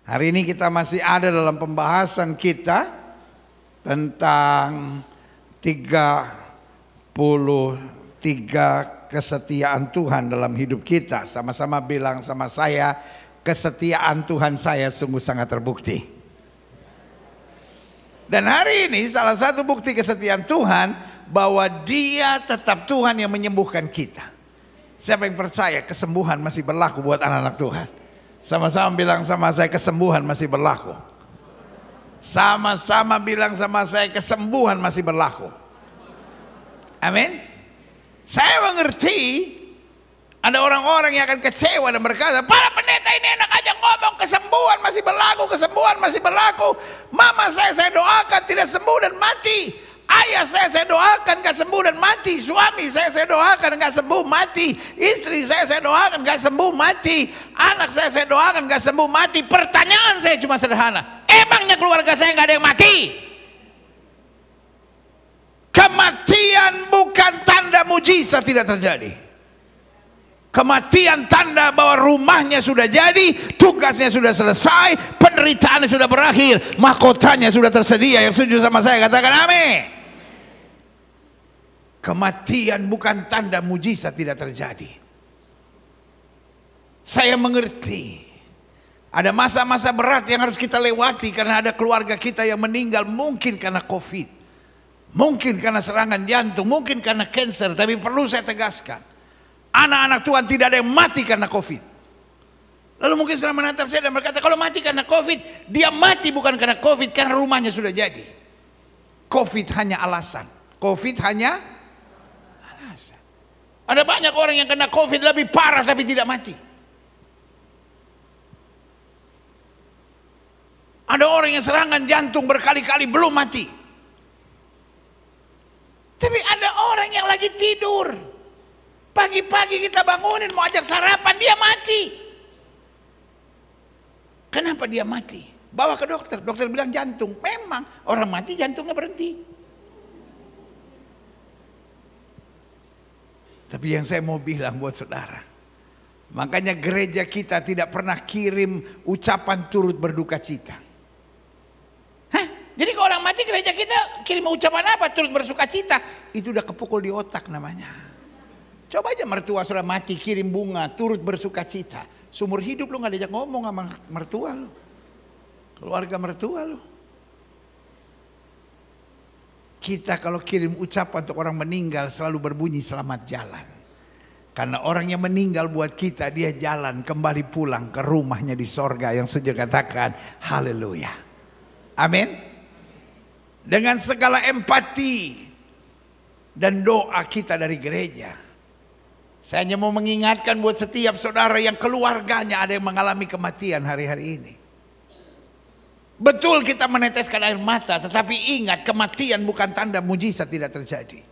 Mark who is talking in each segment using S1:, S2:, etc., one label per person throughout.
S1: Hari ini kita masih ada dalam pembahasan kita tentang 33 kesetiaan Tuhan dalam hidup kita. Sama-sama bilang sama saya, kesetiaan Tuhan saya sungguh sangat terbukti. Dan hari ini salah satu bukti kesetiaan Tuhan bahwa Dia tetap Tuhan yang menyembuhkan kita. Siapa yang percaya kesembuhan masih berlaku buat anak-anak Tuhan? Sama-sama bilang sama saya, kesembuhan masih berlaku. Sama-sama bilang sama saya, kesembuhan masih berlaku. Amin. Saya mengerti ada orang-orang yang akan kecewa dan berkata, para pendeta ini enak aja ngomong kesembuhan masih berlaku, kesembuhan masih berlaku. Mama saya doakan tidak sembuh dan mati. Ayah saya doakan gak sembuh dan mati. Suami saya doakan gak sembuh mati. Istri saya doakan gak sembuh mati. Anak saya doakan gak sembuh mati. Pertanyaan saya cuma sederhana, emangnya keluarga saya gak ada yang mati? Kematian bukan tanda mujizat tidak terjadi. Kematian tanda bahwa rumahnya sudah jadi, tugasnya sudah selesai, penderitaannya sudah berakhir, mahkotanya sudah tersedia. Yang setuju sama saya katakan amin. Kematian bukan tanda mujizat tidak terjadi. Saya mengerti ada masa-masa berat yang harus kita lewati karena ada keluarga kita yang meninggal, mungkin karena COVID, mungkin karena serangan jantung, mungkin karena kanker. Tapi perlu saya tegaskan, anak-anak Tuhan tidak ada yang mati karena COVID. Lalu mungkin setelah menatap saya dan berkata, kalau mati karena COVID, dia mati bukan karena COVID, karena rumahnya sudah jadi. COVID hanya alasan. COVID hanya alasan. Ada banyak orang yang kena COVID lebih parah tapi tidak mati. Ada orang yang serangan jantung berkali-kali belum mati. Tapi ada orang yang lagi tidur, pagi-pagi kita bangunin mau ajak sarapan, dia mati. Kenapa dia mati? Bawa ke dokter, dokter bilang jantung. Memang orang mati jantungnya berhenti. Tapi yang saya mau bilang buat saudara, makanya gereja kita tidak pernah kirim ucapan turut berduka cita. Hah? Jadi kalau orang mati gereja kita kirim ucapan apa? Turut bersuka cita. Itu udah kepukul di otak namanya. Coba aja mertua saudara mati kirim bunga turut bersuka cita. Seumur hidup lu gak diajak ngomong sama mertua lu, keluarga mertua lu. Kita kalau kirim ucapan untuk orang meninggal selalu berbunyi selamat jalan. Karena orang yang meninggal buat kita, dia jalan kembali pulang ke rumahnya di sorga. Yang sejuk katakan haleluya. Amin. Dengan segala empati dan doa kita dari gereja, saya hanya mau mengingatkan buat setiap saudara yang keluarganya ada yang mengalami kematian hari-hari ini. Betul kita meneteskan air mata, tetapi ingat kematian bukan tanda mujizat tidak terjadi.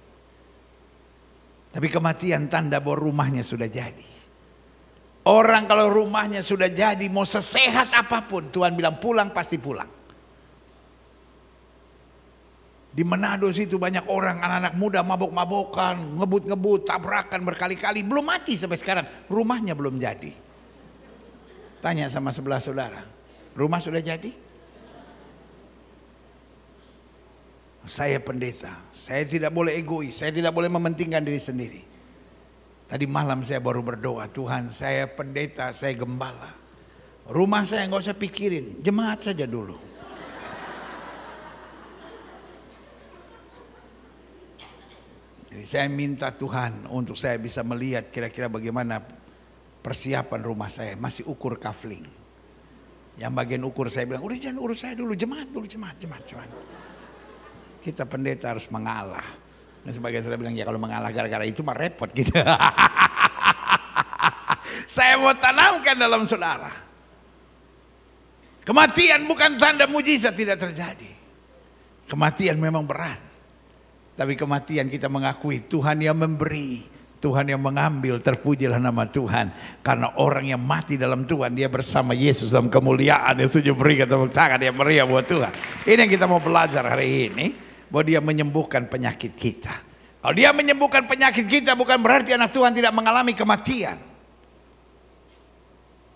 S1: Tapi kematian tanda bahwa rumahnya sudah jadi. Orang kalau rumahnya sudah jadi, mau sesehat apapun, Tuhan bilang pulang pasti pulang. Di Manado situ banyak orang, anak-anak muda mabok-mabokan, ngebut-ngebut, tabrakan berkali-kali, belum mati sampai sekarang, rumahnya belum jadi. Tanya sama sebelah saudara, rumah sudah jadi? Saya pendeta, saya tidak boleh egois, saya tidak boleh mementingkan diri sendiri. Tadi malam saya baru berdoa, Tuhan saya pendeta, saya gembala. Rumah saya nggak usah pikirin, jemaat saja dulu. Jadi saya minta Tuhan untuk saya bisa melihat kira-kira bagaimana persiapan rumah saya, masih ukur kafling. Yang bagian ukur saya bilang, udah jangan urus saya dulu, jemaat dulu, jemaat. Kita pendeta harus mengalah. Dan sebagian saudara bilang, ya kalau mengalah gara-gara itu mah repot gitu. Saya mau tanamkan dalam saudara, kematian bukan tanda mujizat tidak terjadi. Kematian memang berat, tapi kematian kita mengakui Tuhan yang memberi, Tuhan yang mengambil. Terpujilah nama Tuhan. Karena orang yang mati dalam Tuhan, dia bersama Yesus dalam kemuliaan. Yang setuju berikan tepuk tangan yang meriah buat Tuhan. Ini yang kita mau belajar hari ini, bahwa dia menyembuhkan penyakit kita. Kalau dia menyembuhkan penyakit kita, bukan berarti anak Tuhan tidak mengalami kematian.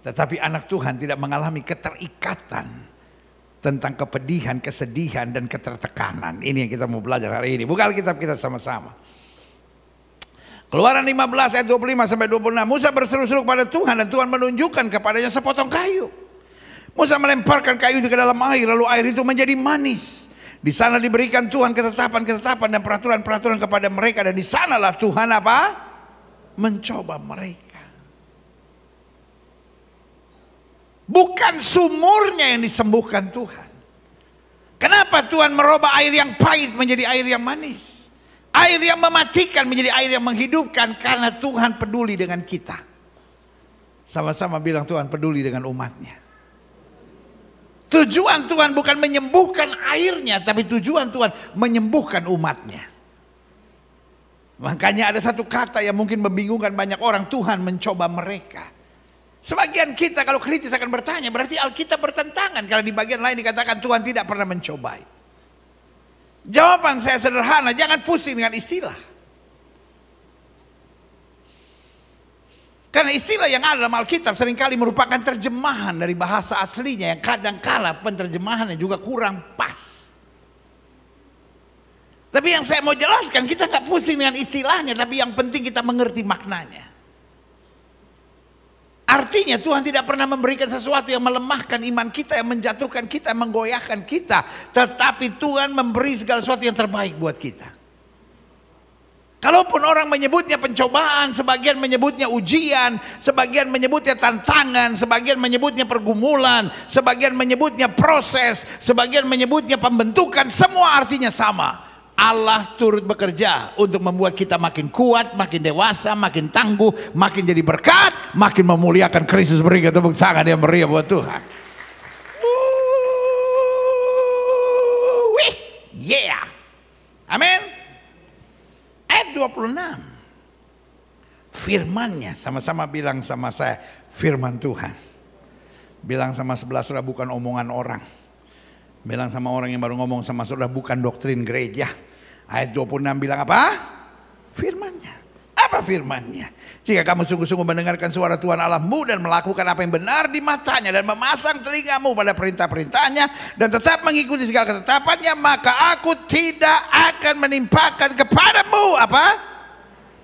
S1: Tetapi anak Tuhan tidak mengalami keterikatan tentang kepedihan, kesedihan, dan ketertekanan. Ini yang kita mau belajar hari ini. Buka Alkitab kita sama-sama. Keluaran 15 ayat 25 sampai 26. Musa berseru-seru kepada Tuhan dan Tuhan menunjukkan kepadanya sepotong kayu. Musa melemparkan kayu itu ke dalam air, lalu air itu menjadi manis. Di sana diberikan Tuhan ketetapan-ketetapan dan peraturan-peraturan kepada mereka, dan di sanalah Tuhan apa? Mencoba mereka. Bukan sumurnya yang disembuhkan Tuhan. Kenapa Tuhan merubah air yang pahit menjadi air yang manis? Air yang mematikan menjadi air yang menghidupkan, karena Tuhan peduli dengan kita. Sama-sama bilang, Tuhan peduli dengan umatnya. Tujuan Tuhan bukan menyembuhkan airnya, tapi tujuan Tuhan menyembuhkan umatnya. Makanya ada satu kata yang mungkin membingungkan banyak orang, Tuhan mencoba mereka. Sebagian kita kalau kritis akan bertanya, berarti Alkitab bertentangan kalau di bagian lain dikatakan Tuhan tidak pernah mencobai. Jawaban saya sederhana, jangan pusing dengan istilah. Karena istilah yang ada dalam Alkitab seringkali merupakan terjemahan dari bahasa aslinya, yang kadang-kala penerjemahannya juga kurang pas. Tapi yang saya mau jelaskan, kita nggak pusing dengan istilahnya, tapi yang penting kita mengerti maknanya. Artinya Tuhan tidak pernah memberikan sesuatu yang melemahkan iman kita, yang menjatuhkan kita, yang menggoyahkan kita. Tetapi Tuhan memberi segala sesuatu yang terbaik buat kita. Kalaupun orang menyebutnya pencobaan, sebagian menyebutnya ujian, sebagian menyebutnya tantangan, sebagian menyebutnya pergumulan, sebagian menyebutnya proses, sebagian menyebutnya pembentukan, semua artinya sama. Allah turut bekerja untuk membuat kita makin kuat, makin dewasa, makin tangguh, makin jadi berkat, makin memuliakan Kristus. Berikan tepuk tangan yang meriah buat Tuhan. Yeah. Amin. Ayat 26. Firman-Nya, sama-sama bilang sama saya, firman Tuhan. Bilang sama sebelah saudara, bukan omongan orang. Bilang sama orang yang baru ngomong sama saudara, bukan doktrin gereja. Ayat 26 bilang apa? Firman-Nya. Apa firman-Nya? Jika kamu sungguh-sungguh mendengarkan suara Tuhan Allahmu dan melakukan apa yang benar di matanya, dan memasang telingamu pada perintah-perintahnya, dan tetap mengikuti segala ketetapannya, maka aku tidak akan menimpakan kepadamu apa?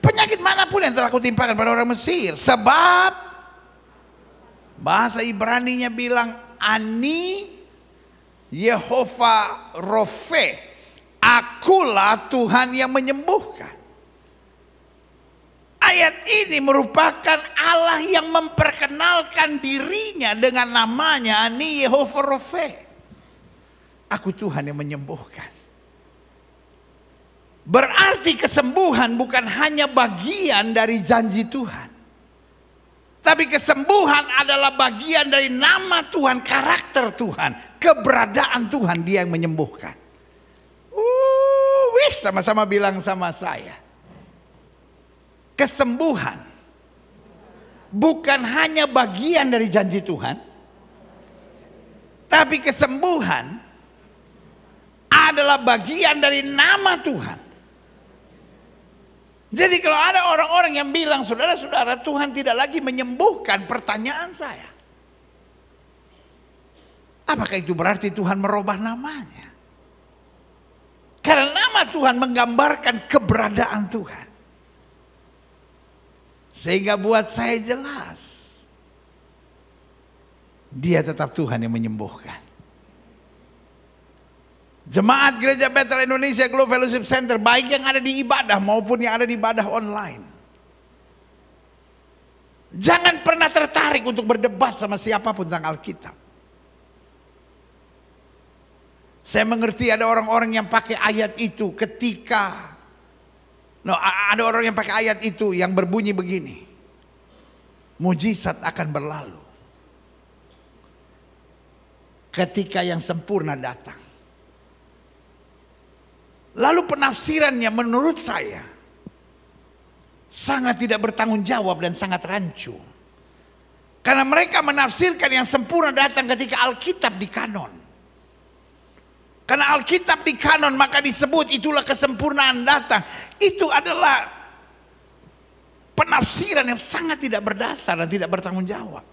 S1: Penyakit manapun yang telah kutimpakan pada orang Mesir. Sebab bahasa Ibrani-nya bilang, Ani Yehova Rofe, akulah Tuhan yang menyembuhkan. Ayat ini merupakan Allah yang memperkenalkan dirinya dengan namanya, Ani Yehova Rofe. Aku Tuhan yang menyembuhkan. Berarti kesembuhan bukan hanya bagian dari janji Tuhan, tapi kesembuhan adalah bagian dari nama Tuhan, karakter Tuhan, keberadaan Tuhan, Dia yang menyembuhkan. Sama-sama bilang sama saya, kesembuhan bukan hanya bagian dari janji Tuhan, tapi kesembuhan adalah bagian dari nama Tuhan. Jadi kalau ada orang-orang yang bilang, saudara-saudara, Tuhan tidak lagi menyembuhkan, pertanyaan saya, apakah itu berarti Tuhan merubah namanya? Karena nama Tuhan menggambarkan keberadaan Tuhan. Sehingga buat saya jelas, Dia tetap Tuhan yang menyembuhkan. Jemaat Gereja Bethel Indonesia Globe Fellowship Center, baik yang ada di ibadah maupun yang ada di ibadah online, jangan pernah tertarik untuk berdebat sama siapapun tentang Alkitab. Saya mengerti ada orang-orang yang pakai ayat itu ketika, ada orang yang pakai ayat itu yang berbunyi begini, mujizat akan berlalu ketika yang sempurna datang. Lalu penafsirannya menurut saya sangat tidak bertanggung jawab dan sangat rancu. Karena mereka menafsirkan yang sempurna datang ketika Alkitab di kanon. Karena Alkitab di kanon maka disebut itulah kesempurnaan datang. Itu adalah penafsiran yang sangat tidak berdasar dan tidak bertanggung jawab.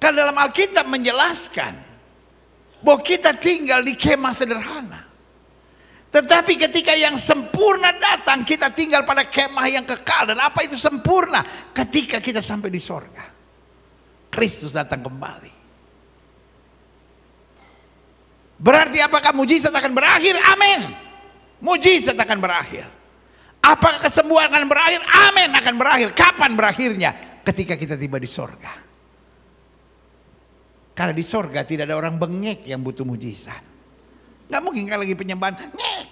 S1: Karena dalam Alkitab menjelaskan bahwa kita tinggal di kemah sederhana. Tetapi ketika yang sempurna datang, kita tinggal pada kemah yang kekal. Dan apa itu sempurna? Ketika kita sampai di sorga, Kristus datang kembali. Berarti apakah mujizat akan berakhir? Amin. Mujizat akan berakhir. Apakah kesembuhan akan berakhir? Amin, akan berakhir. Kapan berakhirnya? Ketika kita tiba di sorga. Karena di sorga tidak ada orang bengek yang butuh mujizat. Gak mungkin kalau lagi penyembahan ngek.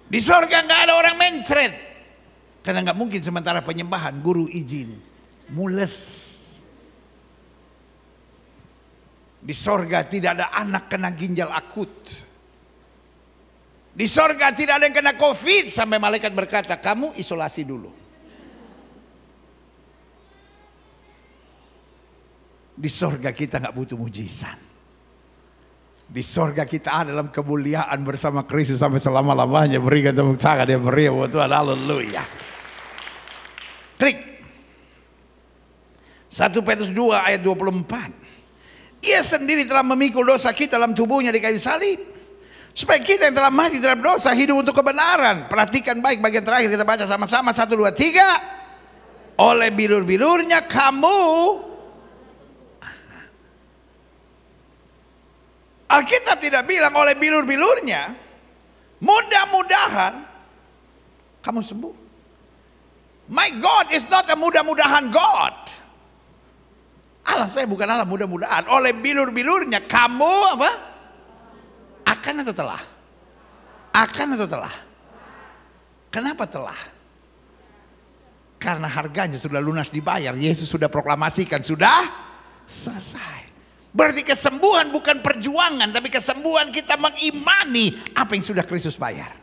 S1: Di sorga gak ada orang mencret. Karena gak mungkin sementara penyembahan guru izin mules. Di sorga tidak ada anak kena ginjal akut. Di sorga tidak ada yang kena COVID sampai malaikat berkata, kamu isolasi dulu. Di sorga kita nggak butuh mujizat. Di sorga kita ada dalam kemuliaan bersama Kristus sampai selama-lamanya. Berikan tepuk tangan yang meriah buat Tuhan. Haleluya. Klik. 1 Petrus 2 ayat 24. Ia sendiri telah memikul dosa kita dalam tubuhnya di kayu salib, supaya kita yang telah mati terhadap dosa hidup untuk kebenaran. Perhatikan baik bagian terakhir, kita baca sama-sama 1, 2, 3. Oleh bilur-bilurnya kamu, Alkitab tidak bilang oleh bilur-bilurnya, mudah-mudahan kamu sembuh. My God is not a mudah-mudahan God. Allah saya bukan Allah mudah-mudahan. Oleh bilur-bilurnya kamu apa? Akan atau telah? Akan atau telah? Kenapa telah? Karena harganya sudah lunas dibayar. Yesus sudah proklamasikan, sudah selesai. Berarti kesembuhan bukan perjuangan, tapi kesembuhan kita mengimani apa yang sudah Kristus bayar.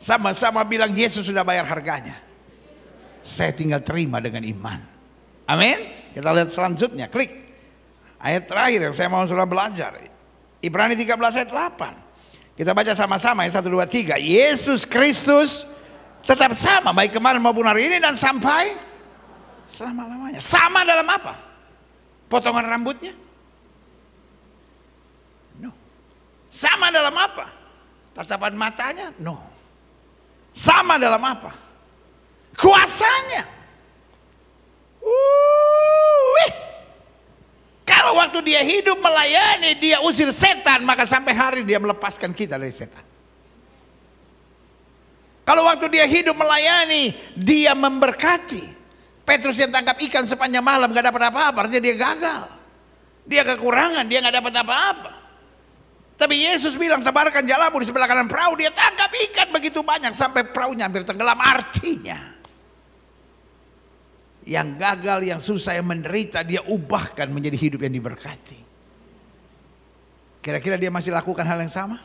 S1: Sama-sama bilang Yesus sudah bayar harganya. Saya tinggal terima dengan iman. Amin. Kita lihat selanjutnya, klik. Ayat terakhir yang saya mau sudah belajar. Ibrani 13 ayat 8. Kita baca sama-sama ya, 1, 2, 3. Yesus Kristus tetap sama baik kemarin maupun hari ini dan sampai selama-lamanya. Sama dalam apa? Potongan rambutnya? No. Sama dalam apa? Tatapan matanya? No. Sama dalam apa? Kuasanya. Kalau waktu dia hidup melayani, dia usir setan, maka sampai hari dia melepaskan kita dari setan. Kalau waktu dia hidup melayani, dia memberkati. Petrus yang tangkap ikan sepanjang malam gak dapat apa-apa, artinya dia gagal. Dia kekurangan, dia gak dapat apa-apa. Tapi Yesus bilang tebarkan jalamu di sebelah kanan perahu, dia tangkap ikan begitu banyak sampai perahunya hampir tenggelam. Artinya yang gagal, yang susah, yang menderita, dia ubahkan menjadi hidup yang diberkati. Kira-kira dia masih lakukan hal yang sama?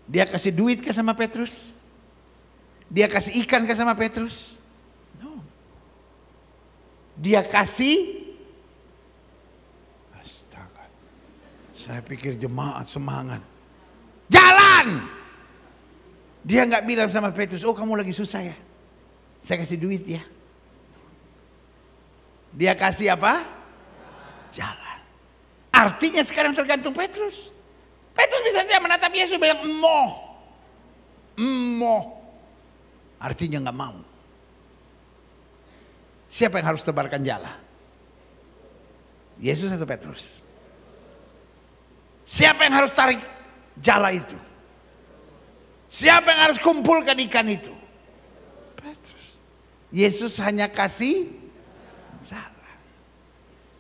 S1: Dia kasih duit ke sama Petrus? Dia kasih ikan ke sama Petrus? No. Dia kasih, astaga, saya pikir jemaat semangat, jalan. Dia nggak bilang sama Petrus, oh kamu lagi susah ya, saya kasih duit ya. Dia kasih apa? Jalan. Artinya sekarang tergantung Petrus. Petrus bisa saja menatap Yesus bilang emoh. Artinya nggak mau. Siapa yang harus tebarkan jala? Yesus atau Petrus? Siapa yang harus tarik jala itu? Siapa yang harus kumpulkan ikan itu? Petrus. Yesus hanya kasih jala.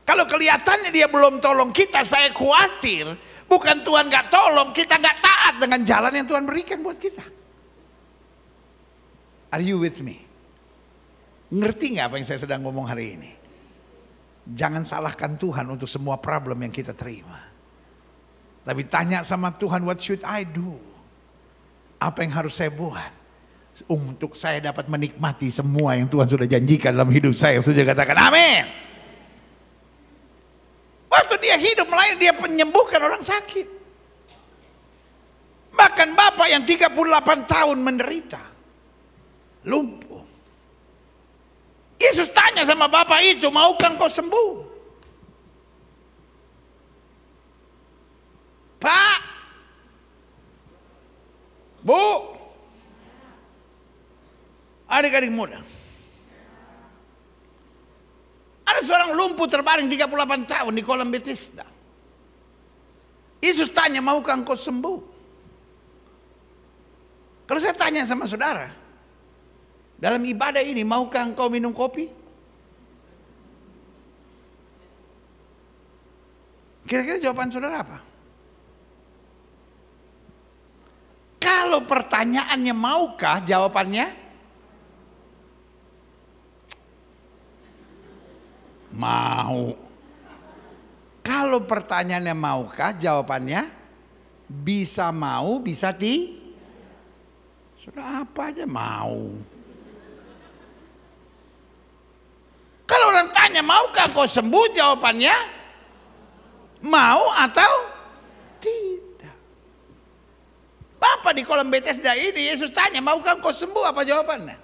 S1: Kalau kelihatannya dia belum tolong kita, saya khawatir bukan Tuhan nggak tolong, kita nggak taat dengan jalan yang Tuhan berikan buat kita. Are you with me? Ngerti nggak apa yang saya sedang ngomong hari ini? Jangan salahkan Tuhan untuk semua problem yang kita terima. Tapi tanya sama Tuhan, what should I do? Apa yang harus saya buat untuk saya dapat menikmati semua yang Tuhan sudah janjikan dalam hidup saya? Saja katakan amin. Waktu dia hidup melayani, dia menyembuhkan orang sakit. Bahkan bapak yang 38 tahun menderita lumpuh, Yesus tanya sama bapak itu, maukah engkau sembuh? Pak, Bu, adik-adik muda, ada seorang lumpuh terbaring 38 tahun di kolam Bethesda. Yesus tanya, maukah engkau sembuh? Kalau saya tanya sama saudara, dalam ibadah ini, maukah engkau minum kopi? Kira-kira jawaban saudara apa? Kalau pertanyaannya maukah, jawabannya mau. Kalau pertanyaannya maukah, jawabannya bisa mau, bisa sudah apa aja mau. Kalau orang tanya maukah kau sembuh, jawabannya mau atau tidak. Bapak di kolam Bethesda ini, Yesus tanya, maukah kau sembuh? Apa jawabannya?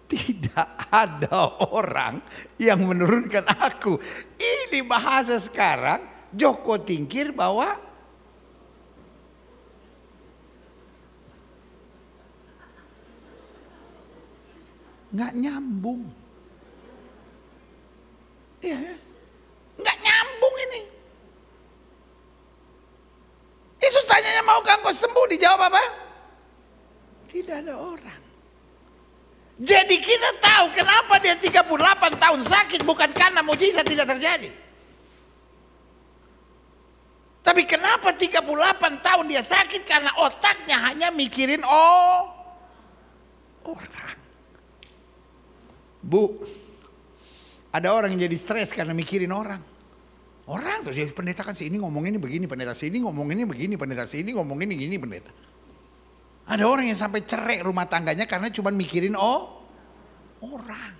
S1: Tidak ada orang yang menurunkan aku. Ini bahasa sekarang, Joko Tingkir bahwa nggak nyambung. Iya, nggak nyambung ini. Yesus tanyanya, maukah engkau sembuh? Dijawab apa? Tidak ada orang. Jadi kita tahu kenapa dia 38 tahun sakit, bukan karena mujizat tidak terjadi. Tapi kenapa 38 tahun dia sakit? Karena otaknya hanya mikirin orang. Bu, ada orang yang jadi stres karena mikirin orang. Orang terus, ya pendeta kan sini ngomong ini begini, pendeta sini ngomong ini begini, pendeta sini ngomong ini gini, pendeta. Ada orang yang sampai cerai rumah tangganya karena cuma mikirin orang.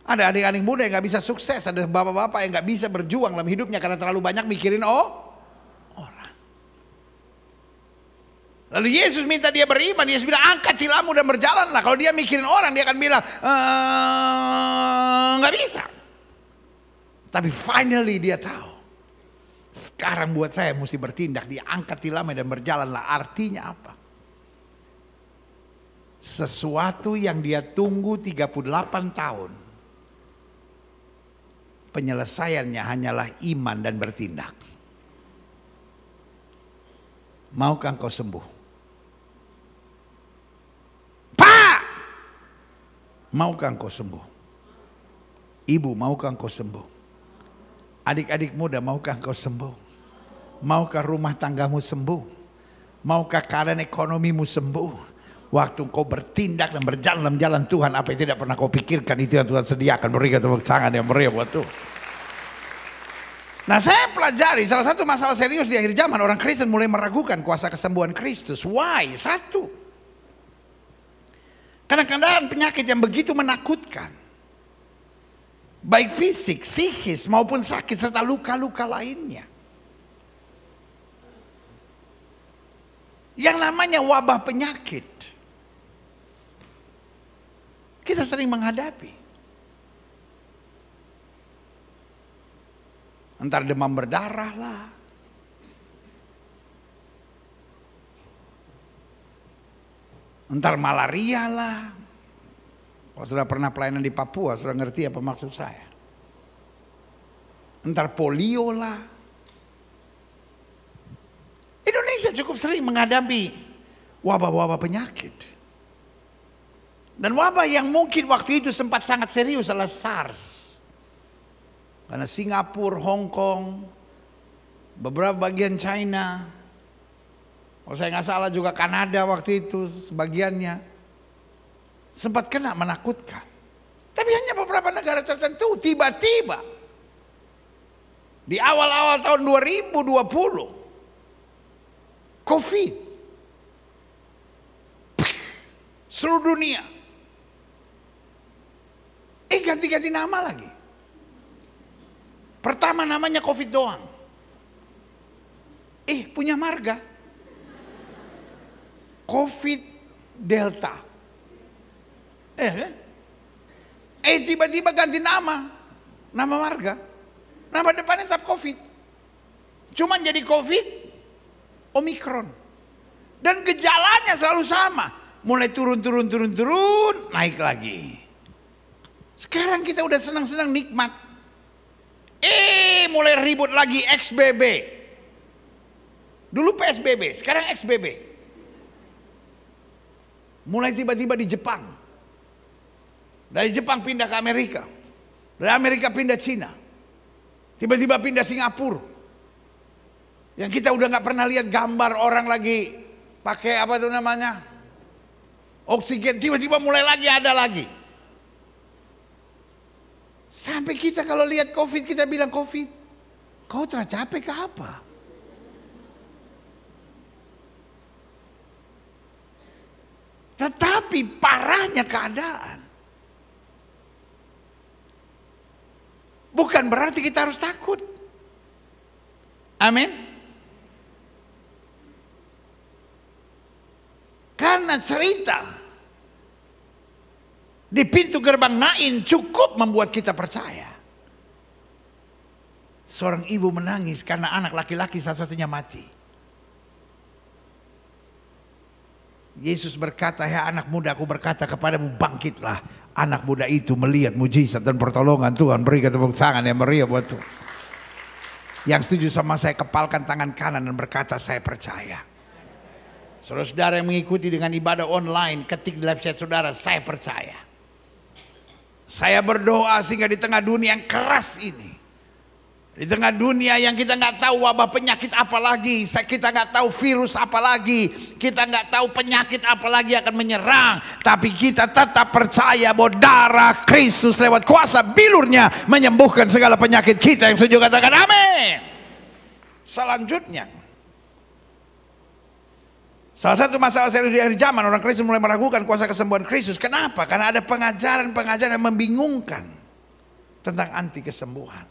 S1: Ada adik-adik muda yang gak bisa sukses, ada bapak-bapak yang gak bisa berjuang dalam hidupnya karena terlalu banyak mikirin orang. Lalu Yesus minta dia beriman, Yesus bilang angkat tilammu dan berjalanlah. Kalau dia mikirin orang, dia akan bilang gak bisa. Tapi finally dia tahu, sekarang buat saya mesti bertindak. Dia angkat tilamnya dan berjalanlah. Artinya apa? Sesuatu yang dia tunggu 38 tahun, penyelesaiannya hanyalah iman dan bertindak. Maukah engkau sembuh? Pak, maukah engkau sembuh? Ibu, maukah engkau sembuh? Adik-adik muda, maukah engkau sembuh? Maukah rumah tanggamu sembuh? Maukah keadaan ekonomimu sembuh? Waktu engkau bertindak dan berjalan dalam jalan Tuhan, apa yang tidak pernah kau pikirkan, itu yang Tuhan sediakan. Berikan tepuk tangan yang meriah buat Tuhan. Nah, saya pelajari salah satu masalah serius di akhir zaman, orang Kristen mulai meragukan kuasa kesembuhan Kristus. Why? Satu, karena keadaan penyakit yang begitu menakutkan, baik fisik, psikis maupun sakit serta luka-luka lainnya. Yang namanya wabah penyakit, kita sering menghadapi. Entar demam berdarah lah, entar malaria lah. Kalau sudah pernah pelayanan di Papua, sudah ngerti apa maksud saya. Entar polio lah. Indonesia cukup sering menghadapi wabah-wabah penyakit. Dan wabah yang mungkin waktu itu sempat sangat serius adalah SARS. Karena Singapura, Hong Kong, beberapa bagian China, kalau saya nggak salah juga Kanada waktu itu sebagiannya, sempat kena, menakutkan. Tapi hanya beberapa negara tertentu tiba-tiba di awal-awal tahun 2020 COVID seluruh dunia. Ganti-ganti nama lagi. Pertama namanya COVID doang. Punya marga. COVID Delta. Tiba-tiba ganti nama marga, nama depannya tetap COVID, cuman jadi COVID Omikron, dan gejalanya selalu sama, mulai turun, naik lagi. Sekarang kita udah senang-senang nikmat, mulai ribut lagi XBB. Dulu PSBB, sekarang XBB. Mulai tiba-tiba di Jepang, dari Jepang pindah ke Amerika, dari Amerika pindah Cina, tiba-tiba pindah Singapura. Yang kita udah nggak pernah lihat gambar orang lagi pakai apa tuh namanya, oksigen, tiba-tiba mulai lagi ada lagi. Sampai kita kalau lihat COVID kita bilang, COVID, kau tercapek ke apa? Tetapi parahnya keadaan bukan berarti kita harus takut. Amin. Karena cerita di pintu gerbang Nain cukup membuat kita percaya. Seorang ibu menangis karena anak laki-laki satu-satunya mati. Yesus berkata, "Hai anak muda, aku berkata kepadamu, bangkitlah." Anak muda itu melihat mujizat dan pertolongan Tuhan. Berikan tepuk tangan yang meriah buat Tuhan. Yang setuju sama saya kepalkan tangan kanan dan berkata, "Saya percaya." Saudara-saudara yang mengikuti dengan ibadah online, ketik di live chat saudara, "Saya percaya." Saya berdoa sehingga di tengah dunia yang keras ini, di tengah dunia yang kita nggak tahu wabah penyakit apa lagi, kita nggak tahu virus apa lagi, kita nggak tahu penyakit apa lagi akan menyerang, tapi kita tetap percaya bahwa darah Kristus lewat kuasa bilurnya menyembuhkan segala penyakit kita. Yang setuju katakan amin. Selanjutnya, salah satu masalah serius di akhir zaman, orang Kristen mulai meragukan kuasa kesembuhan Kristus. Kenapa? Karena ada pengajaran-pengajaran yang membingungkan tentang anti kesembuhan.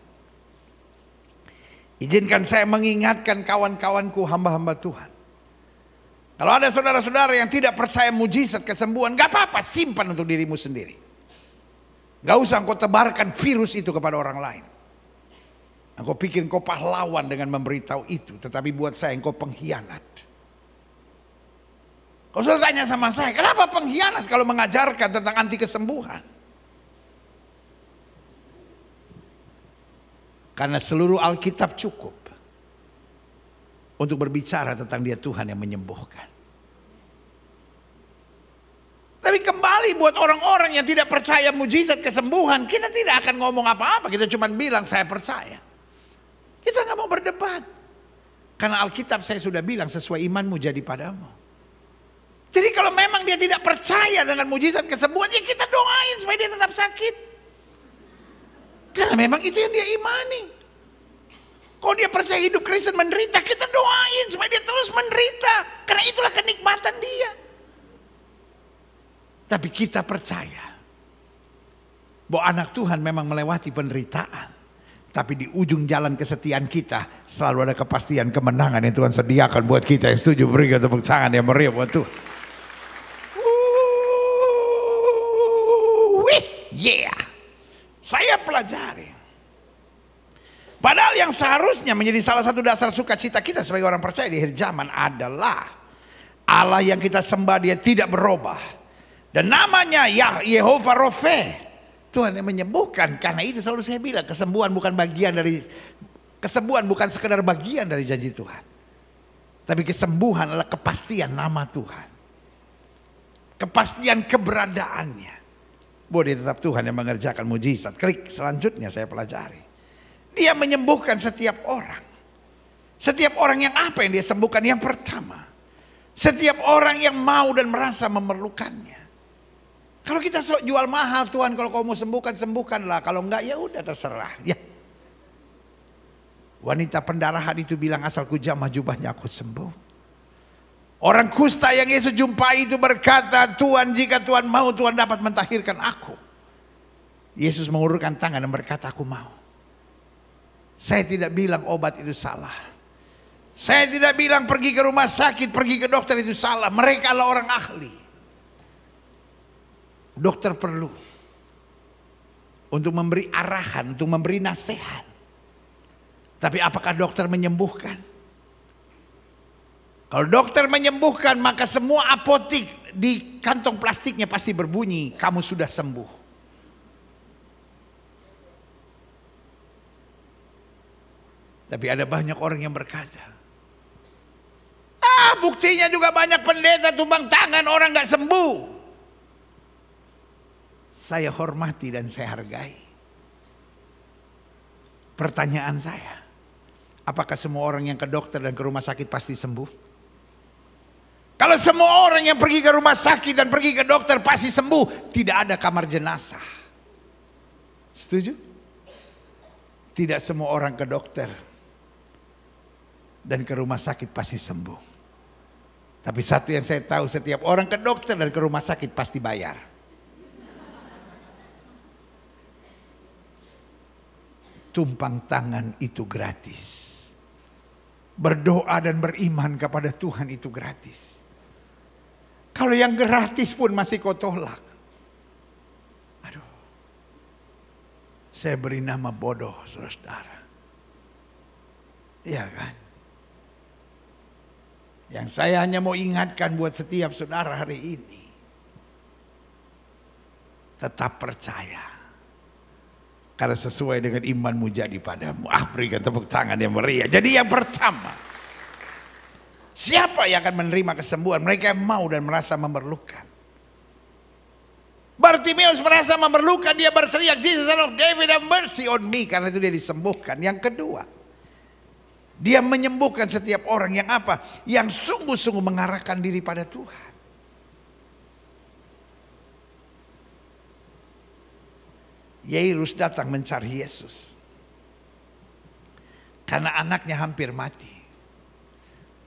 S1: Izinkan saya mengingatkan kawan-kawanku hamba-hamba Tuhan. Kalau ada saudara-saudara yang tidak percaya mujizat kesembuhan, gak apa-apa, simpan untuk dirimu sendiri. Gak usah engkau tebarkan virus itu kepada orang lain. Engkau pikir engkau pahlawan dengan memberitahu itu, tetapi buat saya engkau pengkhianat. Kau sudah tanya sama saya, kenapa pengkhianat kalau mengajarkan tentang anti kesembuhan? Karena seluruh Alkitab cukup untuk berbicara tentang Dia Tuhan yang menyembuhkan. Tapi kembali buat orang-orang yang tidak percaya mujizat kesembuhan, kita tidak akan ngomong apa-apa, kita cuma bilang saya percaya. Kita nggak mau berdebat. Karena Alkitab saya sudah bilang sesuai imanmu jadi padamu. Jadi kalau memang dia tidak percaya dengan mujizat kesembuhan, ya kita doain supaya dia tetap sakit. Karena memang itu yang dia imani. Kalau dia percaya hidup Kristen menderita, kita doain supaya dia terus menderita. Karena itulah kenikmatan dia. Tapi kita percaya bahwa anak Tuhan memang melewati penderitaan. Tapi di ujung jalan kesetiaan kita selalu ada kepastian kemenangan yang Tuhan sediakan buat kita. Yang setuju berikan tepuk tangan yang meriah buat Tuhan. Yeah. Saya pelajari. Padahal yang seharusnya menjadi salah satu dasar sukacita kita sebagai orang percaya di akhir zaman adalah Allah yang kita sembah, Dia tidak berubah. Dan namanya Yehovah Rofe, Tuhan yang menyembuhkan. Karena itu selalu saya bilang, kesembuhan bukan sekedar bagian dari janji Tuhan. Tapi kesembuhan adalah kepastian nama Tuhan. Kepastian keberadaannya. Bahwa Dia tetap Tuhan yang mengerjakan mujizat. Klik selanjutnya saya pelajari. Dia menyembuhkan setiap orang. Setiap orang yang apa yang Dia sembuhkan? Yang pertama, setiap orang yang mau dan merasa memerlukannya. Kalau kita jual mahal, Tuhan kalau kau mau sembuhkan, sembuhkanlah. Kalau enggak ya udah terserah. Ya. Wanita pendarahan itu bilang, asal ku jamah jubahnya aku sembuh. Orang kusta yang Yesus jumpai itu berkata, Tuhan jika Tuhan mau, Tuhan dapat mentahirkan aku. Yesus mengulurkan tangan dan berkata, aku mau. Saya tidak bilang obat itu salah. Saya tidak bilang pergi ke rumah sakit, pergi ke dokter itu salah. Mereka adalah orang ahli. Dokter perlu untuk memberi arahan, untuk memberi nasihat. Tapi apakah dokter menyembuhkan? Kalau dokter menyembuhkan, maka semua apotik di kantong plastiknya pasti berbunyi, kamu sudah sembuh. Tapi ada banyak orang yang berkata, buktinya juga banyak pendeta tumbang tangan orang gak sembuh. Saya hormati dan saya hargai. Pertanyaan saya, apakah semua orang yang ke dokter dan ke rumah sakit pasti sembuh? Kalau semua orang yang pergi ke rumah sakit dan pergi ke dokter pasti sembuh, tidak ada kamar jenazah. Setuju? Tidak semua orang ke dokter dan ke rumah sakit pasti sembuh. Tapi satu yang saya tahu, setiap orang ke dokter dan ke rumah sakit pasti bayar. Tumpang tangan itu gratis. Berdoa dan beriman kepada Tuhan itu gratis. Kalau yang gratis pun masih kau tolak. Aduh. Saya beri nama bodoh, saudara. Iya kan? Yang saya hanya mau ingatkan buat setiap saudara hari ini. Tetap percaya. Karena sesuai dengan imanmu jadi padamu. Berikan tepuk tangan yang meriah. Jadi yang pertama, siapa yang akan menerima kesembuhan? Mereka yang mau dan merasa memerlukan. Bartimeus merasa memerlukan, dia berteriak, Jesus son of David, have mercy on me. Karena itu dia disembuhkan. Yang kedua, dia menyembuhkan setiap orang yang apa? Yang sungguh-sungguh mengarahkan diri pada Tuhan. Yairus datang mencari Yesus. Karena anaknya hampir mati.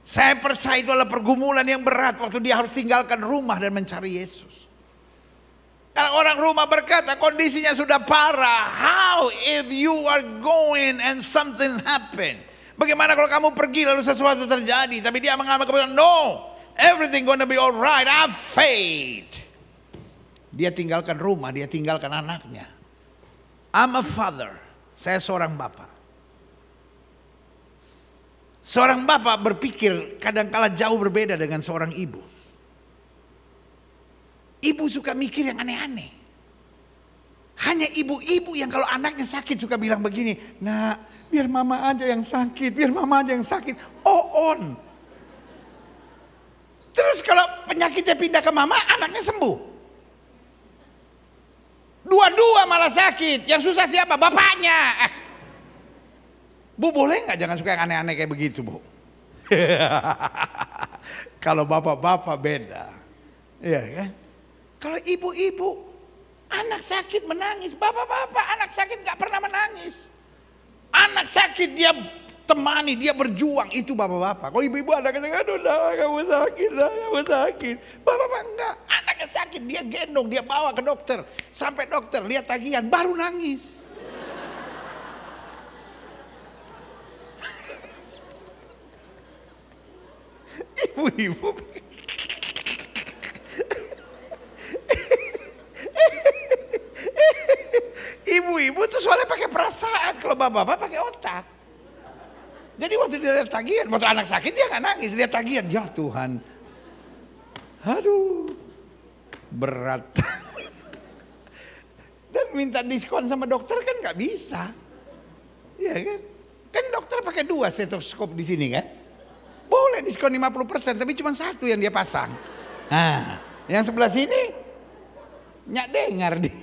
S1: Saya percaya itu adalah pergumulan yang berat waktu dia harus tinggalkan rumah dan mencari Yesus. Karena orang rumah berkata kondisinya sudah parah. How if you are going and something happen? Bagaimana kalau kamu pergi lalu sesuatu terjadi? Tapi dia mengambil keputusan, no, everything gonna be alright, I have faith. Dia tinggalkan rumah, dia tinggalkan anaknya. I'm a father. Saya seorang bapak. Seorang bapak berpikir kadangkala jauh berbeda dengan seorang ibu. Ibu suka mikir yang aneh-aneh. Hanya ibu-ibu yang kalau anaknya sakit suka bilang begini, nah biar mama aja yang sakit, biar mama aja yang sakit. On. Terus kalau penyakitnya pindah ke mama, anaknya sembuh. Dua-dua malah sakit. Yang susah siapa? Bapaknya. Bu boleh nggak jangan suka yang aneh-aneh kayak begitu, Bu? Kalau bapak-bapak beda. Iya kan? Kalau ibu-ibu, anak sakit menangis. Bapak-bapak anak sakit nggak pernah menangis. Anak sakit dia temani, dia berjuang. Itu bapak-bapak. Kalau ibu-ibu anaknya sakit, aduh kamu sakit. Bapak-bapak enggak. Anaknya sakit, dia gendong, dia bawa ke dokter. Sampai dokter lihat tagihan, baru nangis. Ibu-ibu. Ibu-ibu tuh soalnya pakai perasaan. Kalau bapak-bapak pakai otak. Jadi waktu dia lihat tagihan, waktu anak sakit dia nggak nangis, lihat tagihan, ya Tuhan, aduh, berat. Dan minta diskon sama dokter kan nggak bisa, ya kan? Kan dokter pakai 2 stetoskop di sini kan? Boleh diskon 50%, tapi cuma 1 yang dia pasang. Nah, yang sebelah sini nyak dengar dia.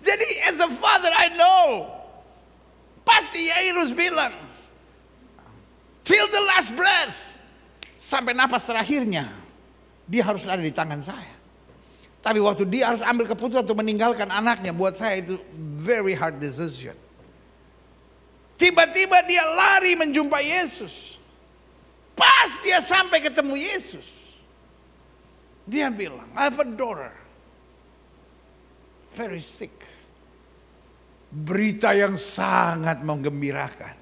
S1: Jadi as a father I know. Pasti Yairus bilang, till the last breath, sampai napas terakhirnya, dia harus ada di tangan saya. Tapi waktu dia harus ambil keputusan untuk meninggalkan anaknya, buat saya itu very hard decision. Tiba-tiba dia lari menjumpai Yesus. Pas dia sampai ketemu Yesus, dia bilang, I have a daughter, very sick. Berita yang sangat menggembirakan.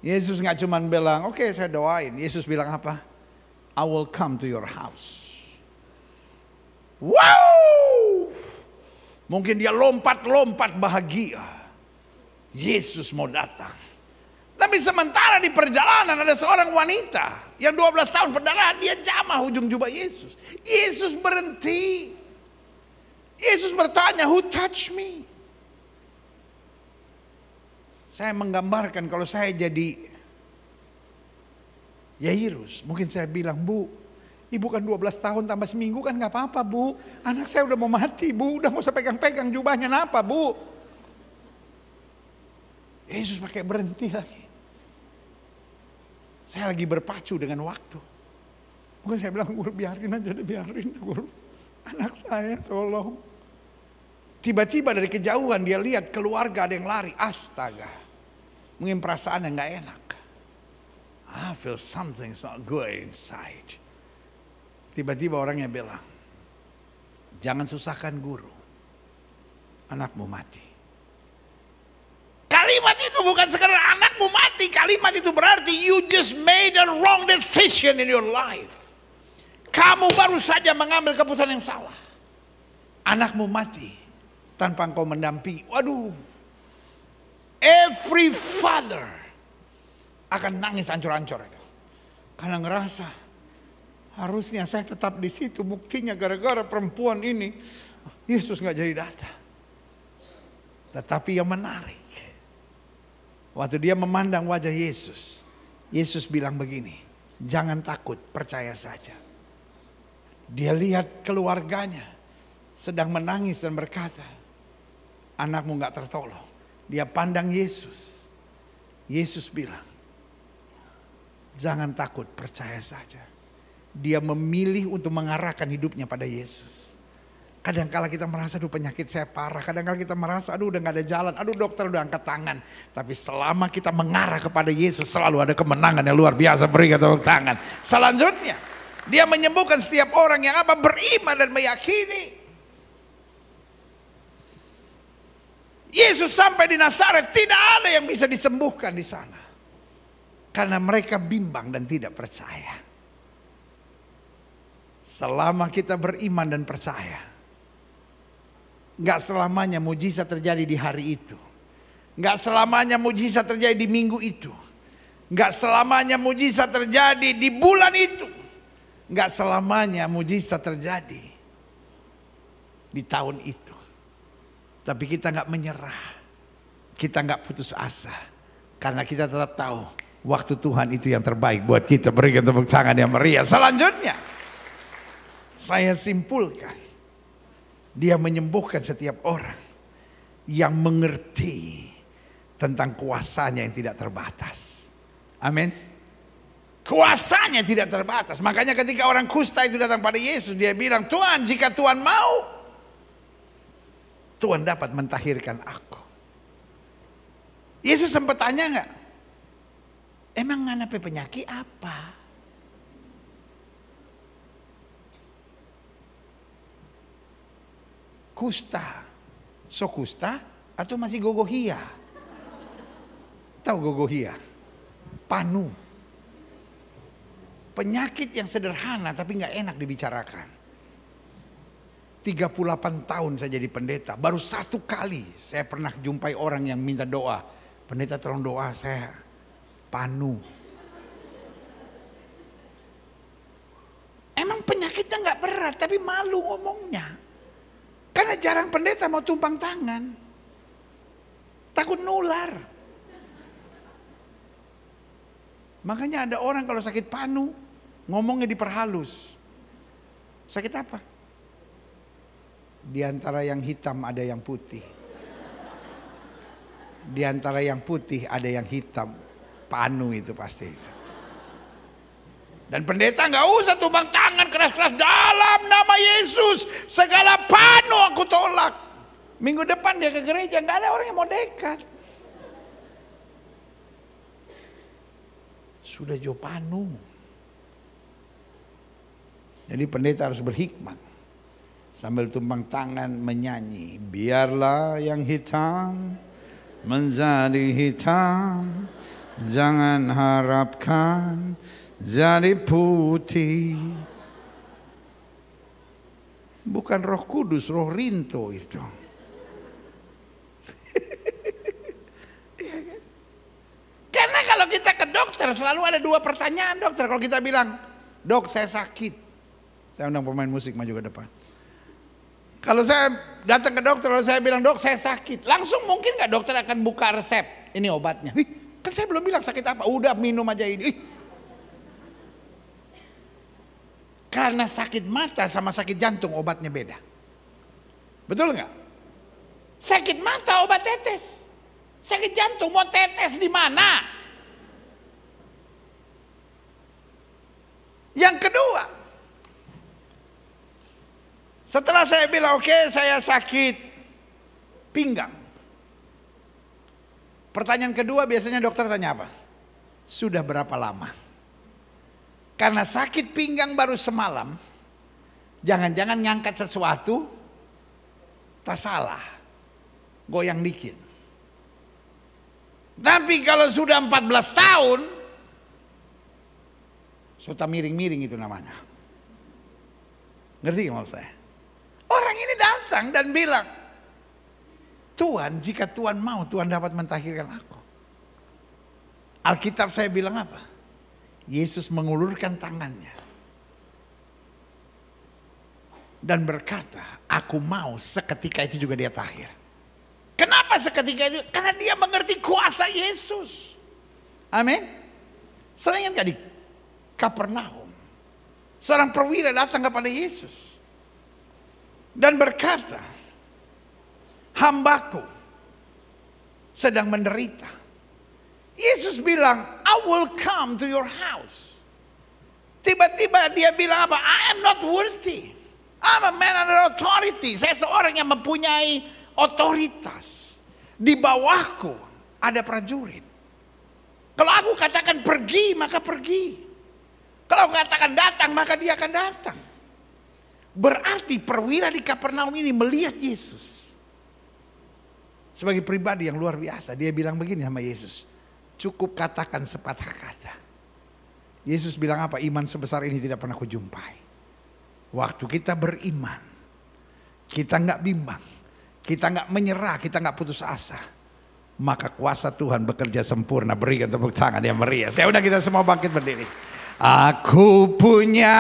S1: Yesus nggak cuma bilang, oke, saya doain. Yesus bilang apa? I will come to your house. Wow! Mungkin dia lompat-lompat bahagia. Yesus mau datang. Tapi sementara di perjalanan ada seorang wanita yang 12 tahun pendarahan, dia jamah ujung jubah Yesus. Yesus berhenti. Yesus bertanya, "Who touched me?" Saya menggambarkan kalau saya jadi Yairus, mungkin saya bilang, "Bu, ibu kan 12 tahun tambah seminggu kan gak apa-apa, Bu. Anak saya udah mau mati, Bu. Udah gak usah pegang-pegang jubahnya, kenapa, Bu?" Yesus pakai berhenti lagi. Saya lagi berpacu dengan waktu. Mungkin saya bilang, "Guru, biarin aja deh, biarin, Guru. Anak saya tolong." Tiba-tiba dari kejauhan dia lihat keluarga ada yang lari. Astaga. Mungkin perasaan yang gak enak. I feel something's not good inside. Tiba-tiba orangnya bilang, "Jangan susahkan guru. Anakmu mati." Kalimat itu bukan sekedar anakmu mati. Kalimat itu berarti you just made a wrong decision in your life. Kamu baru saja mengambil keputusan yang salah. Anakmu mati tanpa engkau mendampingi. Waduh. Every father akan nangis ancur-ancur itu. Karena ngerasa harusnya saya tetap di situ. Buktinya gara-gara perempuan ini Yesus gak jadi datang. Tetapi yang menarik, waktu dia memandang wajah Yesus, Yesus bilang begini, "Jangan takut, percaya saja." Dia lihat keluarganya sedang menangis dan berkata, "Anakmu gak tertolong." Dia pandang Yesus. Yesus bilang, "Jangan takut, percaya saja." Dia memilih untuk mengarahkan hidupnya pada Yesus. Kadang-kala kita merasa, "Aduh, penyakit saya parah." Kadang-kala kita merasa, "Aduh, udah gak ada jalan. Aduh, dokter udah angkat tangan." Tapi selama kita mengarah kepada Yesus, selalu ada kemenangan yang luar biasa. Berikan tepuk tangan. Selanjutnya, dia menyembuhkan setiap orang yang apa? Beriman dan meyakini. Yesus sampai di Nazaret, tidak ada yang bisa disembuhkan di sana. Karena mereka bimbang dan tidak percaya. Selama kita beriman dan percaya, gak selamanya mujizat terjadi di hari itu. Gak selamanya mujizat terjadi di minggu itu. Gak selamanya mujizat terjadi di bulan itu. Gak selamanya mujizat terjadi di tahun itu. Tapi kita gak menyerah. Kita gak putus asa. Karena kita tetap tahu waktu Tuhan itu yang terbaik buat kita. Berikan tepuk tangan yang meriah. Selanjutnya, saya simpulkan, dia menyembuhkan setiap orang yang mengerti tentang kuasanya yang tidak terbatas. Amin. Kuasanya tidak terbatas. Makanya ketika orang kusta itu datang pada Yesus, dia bilang, "Tuhan, jika Tuhan mau, Tuhan dapat mentahirkan aku." Yesus sempat tanya enggak? "Emang nganape penyakit apa?" Kusta. So kusta atau masih gogohia? Tahu gogohia? Panu. Penyakit yang sederhana tapi nggak enak dibicarakan. 38 tahun saya jadi pendeta. Baru 1 kali saya pernah jumpai orang yang minta doa. "Pendeta tolong doa, saya panu." Emang penyakitnya nggak berat tapi malu ngomongnya. Karena jarang pendeta mau tumpang tangan. Takut nular. Makanya ada orang kalau sakit panu ngomongnya diperhalus. Sakit apa? Di antara yang hitam ada yang putih. Di antara yang putih ada yang hitam. Panu itu pasti. Dan pendeta nggak usah tumpang tangan keras-keras, "Dalam nama Yesus segala panu aku tolak." Minggu depan dia ke gereja, nggak ada orang yang mau dekat. Sudah jo panu. Jadi pendeta harus berhikmat. Sambil tumpang tangan menyanyi, "Biarlah yang hitam menjadi hitam, jangan harapkan jadi putih." Bukan Roh Kudus, Roh Rinto itu. Karena kalau kita ke dokter selalu ada dua pertanyaan dokter. Kalau kita bilang, dok saya sakit. Saya undang pemain musik maju ke depan. Kalau saya datang ke dokter, kalau saya bilang, dok saya sakit. Langsung mungkin gak dokter akan buka resep. Ini obatnya. Kan saya belum bilang sakit apa. Udah minum aja ini. Karena sakit mata sama sakit jantung obatnya beda. Betul nggak? Sakit mata obat tetes. Sakit jantung mau tetes di mana? Yang kedua, setelah saya bilang oke, saya sakit pinggang. Pertanyaan kedua biasanya dokter tanya apa? Sudah berapa lama? Karena sakit pinggang baru semalam, jangan-jangan ngangkat sesuatu, tak salah, goyang dikit. Tapi kalau sudah 14 tahun, sudah miring-miring itu namanya. Ngerti gak maksud saya? Orang ini datang dan bilang, Tuhan, jika Tuhan mau, Tuhan dapat mentahirkan aku. Alkitab saya bilang apa? Yesus mengulurkan tangannya dan berkata, aku mau. Seketika itu juga dia tahir. Kenapa seketika itu? Karena dia mengerti kuasa Yesus. Amin. Selain tadi Kapernaum, seorang perwira datang kepada Yesus dan berkata, hambaku sedang menderita. Yesus bilang, I will come to your house. Tiba-tiba dia bilang apa? I am not worthy. I'm a man under authority. Saya seorang yang mempunyai otoritas. Di bawahku ada prajurit. Kalau aku katakan pergi, maka pergi. Kalau aku katakan datang, maka dia akan datang. Berarti perwira di Kapernaum ini melihat Yesus sebagai pribadi yang luar biasa. Dia bilang begini sama Yesus, cukup katakan sepatah kata. Yesus bilang apa? Iman sebesar ini tidak pernah kujumpai. Waktu kita beriman, kita nggak bimbang, kita nggak menyerah, kita nggak putus asa, maka kuasa Tuhan bekerja sempurna. Berikan tepuk tangan yang meriah. Saya undang kita semua bangkit berdiri. Aku punya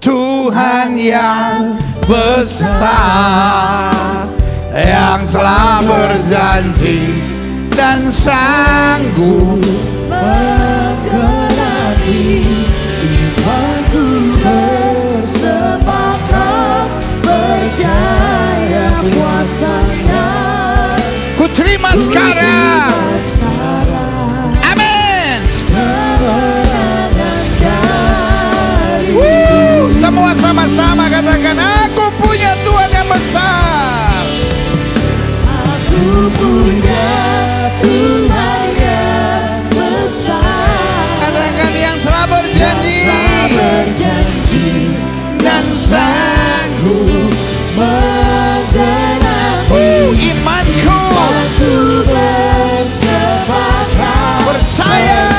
S1: Tuhan yang besar, yang telah berjanji dan sanggup
S2: menggenapi imanku, bersepakat percaya kuasanya.
S1: Ku terima sekarang. Amin. Semua sama-sama katakan, aku punya Tuhan yang besar.
S2: Aku punya Tuhan yang besar,
S1: katakan yang telah berjanji,
S2: dan sanggup menggenapi
S1: imanku.
S2: Aku bersepakat
S1: percaya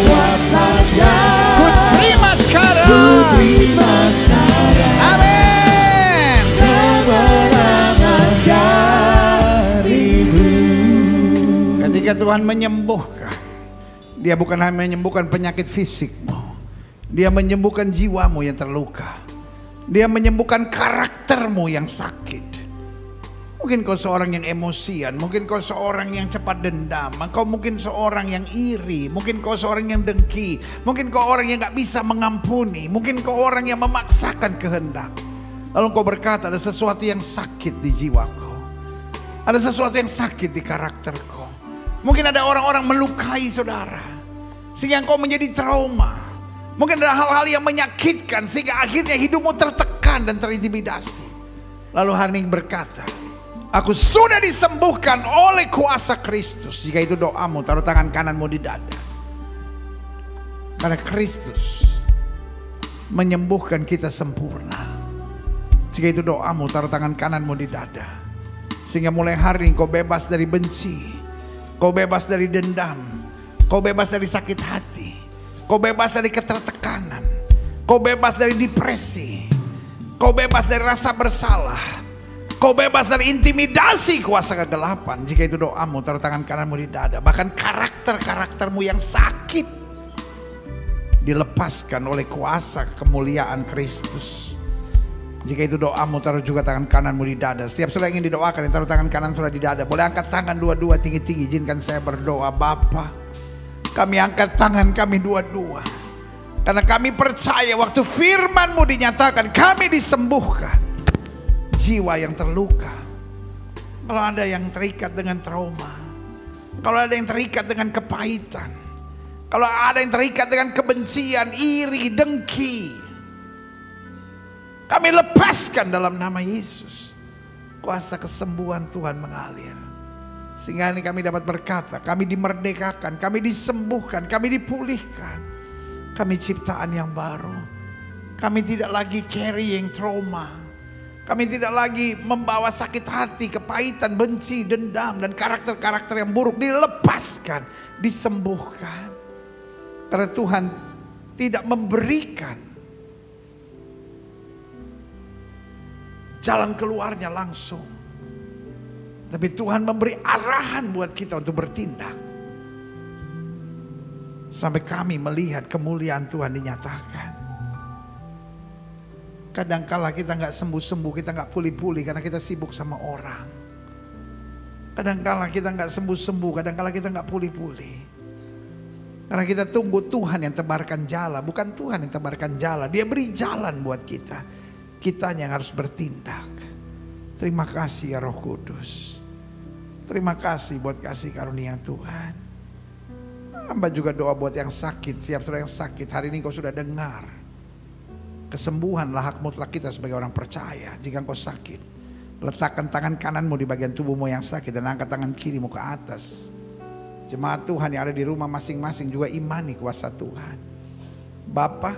S2: kuasanya.
S1: Ku terima sekarang.
S2: Ku terima sekarang.
S1: Amin.
S2: Kemenangan darimu.
S1: Ketika Tuhan menyembuhkan, Dia bukan hanya menyembuhkan penyakit fisikmu, Dia menyembuhkan jiwamu yang terluka. Dia menyembuhkan karaktermu yang sakit. Mungkin kau seorang yang emosian, mungkin kau seorang yang cepat dendam, kau mungkin seorang yang iri, mungkin kau seorang yang dengki, mungkin kau orang yang gak bisa mengampuni, mungkin kau orang yang memaksakan kehendak. Lalu kau berkata ada sesuatu yang sakit di jiwaku, ada sesuatu yang sakit di karakterku. Mungkin ada orang-orang melukai saudara sehingga kau menjadi trauma. Mungkin ada hal-hal yang menyakitkan sehingga akhirnya hidupmu tertekan dan terintimidasi. Lalu hari ini berkata, aku sudah disembuhkan oleh kuasa Kristus. Jika itu doamu, taruh tangan kananmu di dada. Karena Kristus menyembuhkan kita sempurna. Jika itu doamu, taruh tangan kananmu di dada. Sehingga mulai hari ini kau bebas dari benci, kau bebas dari dendam, kau bebas dari sakit hati, kau bebas dari ketertekanan, kau bebas dari depresi, Kau bebas dari rasa bersalah. Kau bebas dari intimidasi kuasa kegelapan. Jika itu doamu, taruh tangan kananmu di dada. Bahkan karakter-karaktermu yang sakit dilepaskan oleh kuasa kemuliaan Kristus. Jika itu doamu, taruh juga tangan kananmu di dada. Setiap saudara ingin didoakan, taruh tangan kanan saudara di dada. Boleh angkat tangan dua-dua tinggi-tinggi. Izinkan saya berdoa. Bapa, kami angkat tangan kami dua-dua. Karena kami percaya waktu firman-Mu dinyatakan, kami disembuhkan. Jiwa yang terluka, kalau ada yang terikat dengan trauma, kalau ada yang terikat dengan kepahitan, kalau ada yang terikat dengan kebencian, iri, dengki, kami lepaskan dalam nama Yesus. Kuasa kesembuhan Tuhan mengalir, sehingga ini kami dapat berkata, kami dimerdekakan, kami disembuhkan, kami dipulihkan, kami ciptaan yang baru. Kami tidak lagi carrying trauma. Kami tidak lagi membawa sakit hati, kepahitan, benci, dendam, dan karakter-karakter yang buruk. Dilepaskan, disembuhkan. Karena Tuhan tidak memberikan jalan keluarnya langsung. Tapi Tuhan memberi arahan buat kita untuk bertindak. Sampai kami melihat kemuliaan Tuhan dinyatakan. Kadangkala kita nggak sembuh-sembuh, kita nggak pulih-pulih karena kita sibuk sama orang. Kadangkala kita nggak sembuh-sembuh, kadangkala kita nggak pulih-pulih. Karena kita tunggu Tuhan yang tebarkan jala, bukan Tuhan yang tebarkan jala. Dia beri jalan buat kita. Kitanya yang harus bertindak. Terima kasih ya Roh Kudus. Terima kasih buat kasih karunia Tuhan. Hamba juga doa buat yang sakit, siap saudara yang sakit. Hari ini kau sudah dengar. Kesembuhanlah hak mutlak kita sebagai orang percaya. Jika engkau sakit, letakkan tangan kananmu di bagian tubuhmu yang sakit dan angkat tangan kirimu ke atas. Jemaat Tuhan yang ada di rumah masing-masing juga imani kuasa Tuhan. Bapa,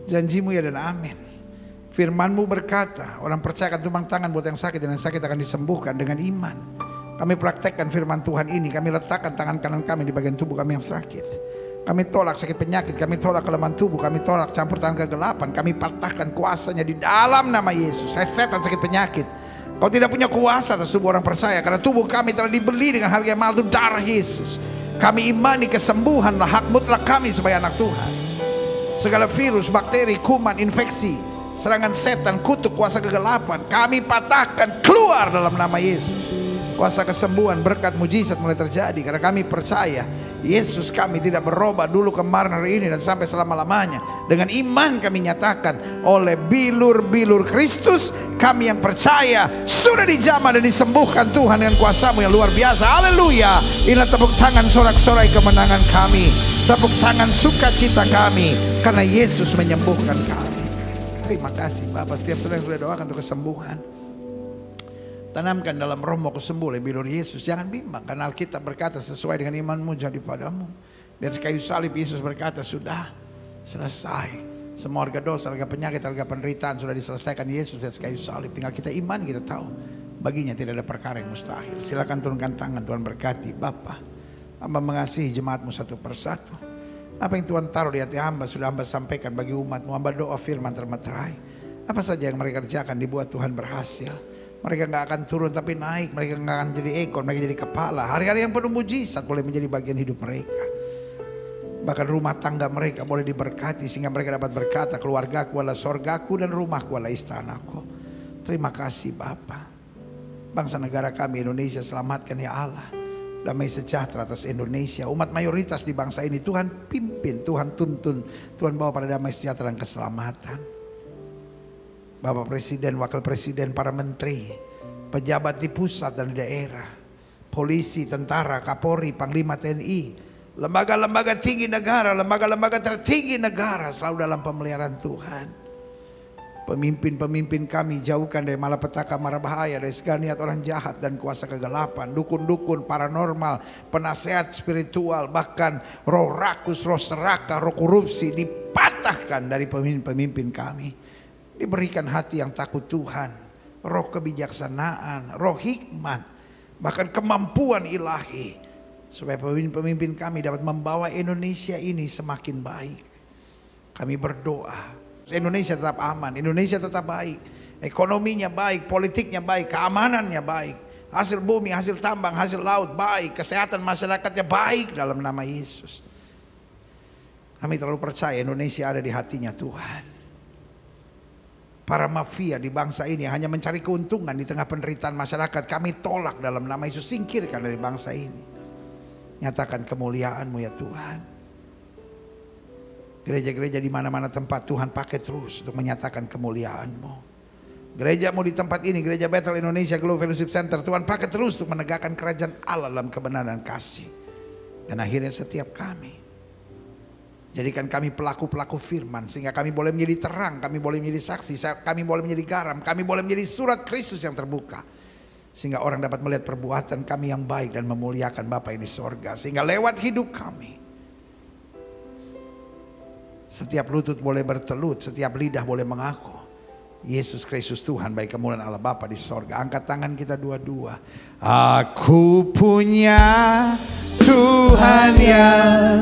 S1: janjimu ya dan amin. Firman-Mu berkata, orang percaya akan tumpang tangan buat yang sakit dan yang sakit akan disembuhkan dengan iman. Kami praktekkan firman Tuhan ini. Kami letakkan tangan kanan kami di bagian tubuh kami yang sakit. Kami tolak sakit penyakit, kami tolak kelemahan tubuh, kami tolak campur tangan kegelapan, kami patahkan kuasanya di dalam nama Yesus. Saya setan sakit penyakit, kau tidak punya kuasa atas tubuh orang percaya, karena tubuh kami telah dibeli dengan harga yang mahal, itu darah Yesus. Kami imani kesembuhanlah hak mutlak kami sebagai anak Tuhan. Segala virus, bakteri, kuman, infeksi, serangan setan, kutuk, kuasa kegelapan, kami patahkan keluar dalam nama Yesus. Kuasa kesembuhan, berkat, mujizat mulai terjadi karena kami percaya Yesus kami tidak berubah dulu, kemarin, hari ini dan sampai selama-lamanya. Dengan iman kami nyatakan oleh bilur-bilur Kristus, kami yang percaya sudah dijamah dan disembuhkan Tuhan dengan kuasa-Mu yang luar biasa. Haleluya. Inilah tepuk tangan sorak-sorai kemenangan kami, tepuk tangan sukacita kami karena Yesus menyembuhkan kami. Terima kasih Bapak. Setiap saudara yang sudah doakan untuk kesembuhan, tanamkan dalam rohmu kesembuh oleh bilur Yesus. Jangan bimbang karena Alkitab berkata sesuai dengan imanmu jadi padamu. Di atas kayu salib Yesus berkata sudah selesai. Semua harga dosa, harga penyakit, harga penderitaan sudah diselesaikan Yesus di atas kayu salib. Tinggal kita iman, kita tahu baginya tidak ada perkara yang mustahil. Silakan turunkan tangan, Tuhan berkati. Bapa, hamba mengasihi jemaat-Mu satu persatu. Apa yang Tuhan taruh di hati hamba sudah hamba sampaikan bagi umat-Mu. Hamba doa firman termeterai. Apa saja yang mereka kerjakan dibuat Tuhan berhasil. Mereka gak akan turun tapi naik. Mereka gak akan jadi ekor, mereka jadi kepala. Hari-hari yang penuh mujizat boleh menjadi bagian hidup mereka. Bahkan rumah tangga mereka boleh diberkati sehingga mereka dapat berkata, keluargaku adalah sorgaku dan rumahku adalah istanaku. Terima kasih Bapa. Bangsa negara kami Indonesia selamatkan ya Allah. Damai sejahtera atas Indonesia. Umat mayoritas di bangsa ini Tuhan pimpin, Tuhan tuntun, Tuhan bawa pada damai sejahtera dan keselamatan. Bapak Presiden, Wakil Presiden, para menteri, pejabat di pusat dan di daerah, polisi, tentara, Kapolri, Panglima TNI, lembaga-lembaga tinggi negara, lembaga-lembaga tertinggi negara selalu dalam pemeliharaan Tuhan. Pemimpin-pemimpin kami jauhkan dari malapetaka, mara bahaya, dari segala niat orang jahat dan kuasa kegelapan, dukun-dukun, paranormal, penasehat spiritual, bahkan roh rakus, roh serakah, roh korupsi dipatahkan dari pemimpin-pemimpin kami. Diberikan hati yang takut Tuhan, roh kebijaksanaan, roh hikmat, bahkan kemampuan ilahi, supaya pemimpin-pemimpin kami dapat membawa Indonesia ini semakin baik. Kami berdoa Indonesia tetap aman, Indonesia tetap baik, ekonominya baik, politiknya baik, keamanannya baik, hasil bumi, hasil tambang, hasil laut baik, kesehatan masyarakatnya baik dalam nama Yesus. Kami terlalu percaya Indonesia ada di hatinya Tuhan. Para mafia di bangsa ini yang hanya mencari keuntungan di tengah penderitaan masyarakat, kami tolak dalam nama Yesus, singkirkan dari bangsa ini. Nyatakan kemuliaan-Mu ya Tuhan. Gereja-gereja di mana-mana tempat Tuhan pakai terus untuk menyatakan kemuliaan-Mu. Gereja-Mu di tempat ini, Gereja Bethel Indonesia Global Fellowship Center, Tuhan pakai terus untuk menegakkan kerajaan Allah dalam kebenaran dan kasih. Dan akhirnya setiap kami, jadikan kami pelaku-pelaku firman, sehingga kami boleh menjadi terang, kami boleh menjadi saksi, kami boleh menjadi garam, kami boleh menjadi surat Kristus yang terbuka. Sehingga orang dapat melihat perbuatan kami yang baik dan memuliakan Bapa yang di sorga. Sehingga lewat hidup kami, setiap lutut boleh bertelut, setiap lidah boleh mengaku Yesus Kristus Tuhan, baik kemuliaan Allah Bapa di sorga. Angkat tangan kita dua-dua. Aku punya Tuhan yang